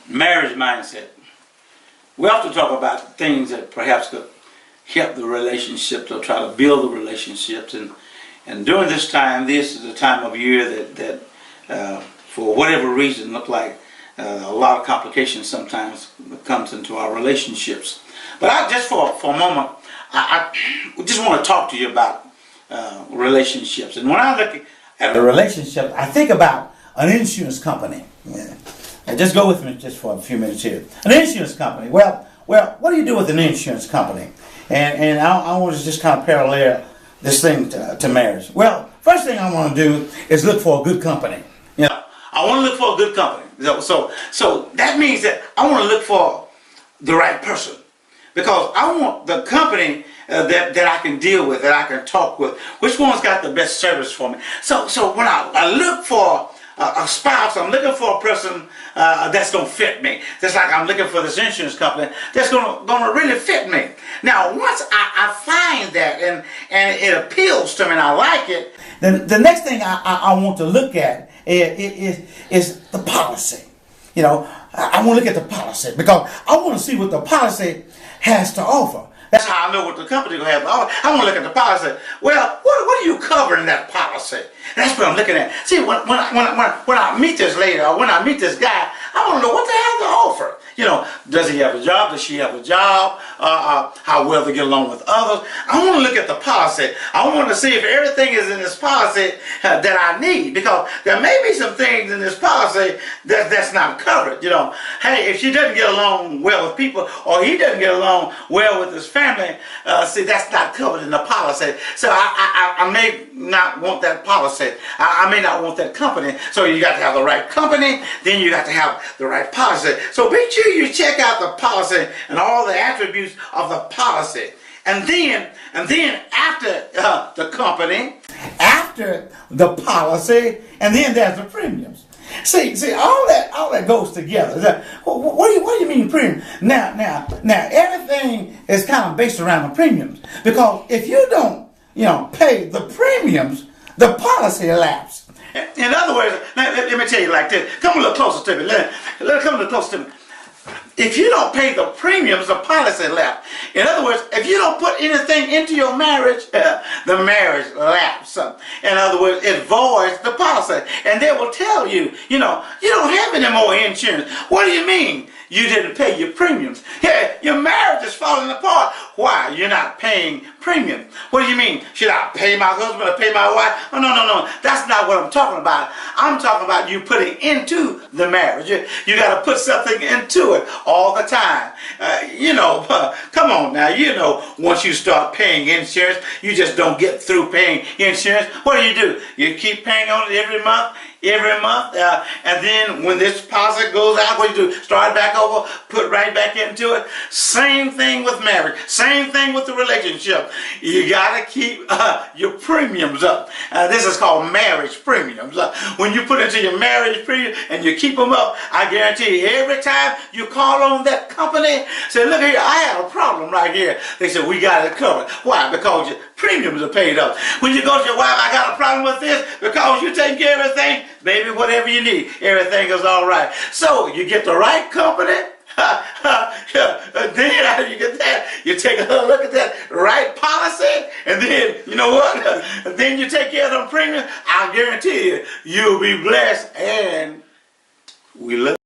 Marriage mindset. We often talk about things that perhaps could help the relationships or try to build the relationships. And during this time, this is the time of year that for whatever reason, look like a lot of complications sometimes comes into our relationships. But just for a moment, I just want to talk to you about relationships. And when I look at a relationship, I think about an insurance company. Yeah. And just go with me just for a few minutes here. An insurance company. Well, what do you do with an insurance company? And I want to just kind of parallel this thing to marriage. Well, first thing I want to do is look for a good company. You know, I want to look for a good company. So that means that I want to look for the right person, because I want the company that I can deal with, that I can talk with. Which one's got the best service for me? So when I look for a spouse, I'm looking for a person that's going to fit me. Just like I'm looking for this insurance company that's going to really fit me. Now, once I find that and it appeals to me and I like it, then the next thing I want to look at is the policy. You know, I want to look at the policy because I want to see what the policy has to offer. That's how I know what the company will have to offer. I want to look at the policy. Well, what are you covering in that policy? That's what I'm looking at. See, when I meet this lady or when I meet this guy, I want to know what they have to offer. You know, does he have a job? Does she have a job? How well they get along with others? I want to look at the policy. I want to see if everything is in this policy that I need, because there may be some things in this policy that's not covered. You know, hey, if she doesn't get along well with people or he doesn't get along well with his family, see, that's not covered in the policy. So I may not want that policy. I may not want that company. So you got to have the right company, then you got to have the right policy. So make sure you check out the policy and all the attributes of the policy. And then after the company, after the policy, and then there's the premiums. See, all that goes together. What do you mean premium? Now, everything is kind of based around the premiums, because if you don't, pay the premiums, the policy elapses. In other words, let me tell you like this. Come a little closer to me. Let come a little closer to me. If you don't pay the premiums, the policy lapse. In other words, if you don't put anything into your marriage, the marriage lapse. In other words, it voids the policy. And they will tell you, you don't have any more insurance. What do you mean? You didn't pay your premiums. Yeah, your marriage is falling apart. Why? You're not paying premium. What do you mean? Should I pay my husband or pay my wife? Oh, no. That's not what I'm talking about. I'm talking about you putting into the marriage. You got to put something into it all the time. Come on now. Once you start paying insurance, you just don't get through paying insurance. What do? You keep paying on it every month. And then when this policy goes out, what do you do? Start back over, put right back into it. Same thing with marriage. Same thing with the relationship. You got to keep your premiums up. This is called marriage premiums. When you put into your marriage premium and you keep them up, I guarantee you, every time you call on that company, say, look here, I have a problem right here. They say, we got it covered. Why? Because your premiums are paid up. When you go to your wife, I got a problem with this, because you take care of everything. Baby, whatever you need, everything is all right. So you get the right company. Then after you get that, you take a look at that right policy, and then you know what? Then you take care of them premiums. I guarantee you, you'll be blessed, and we love.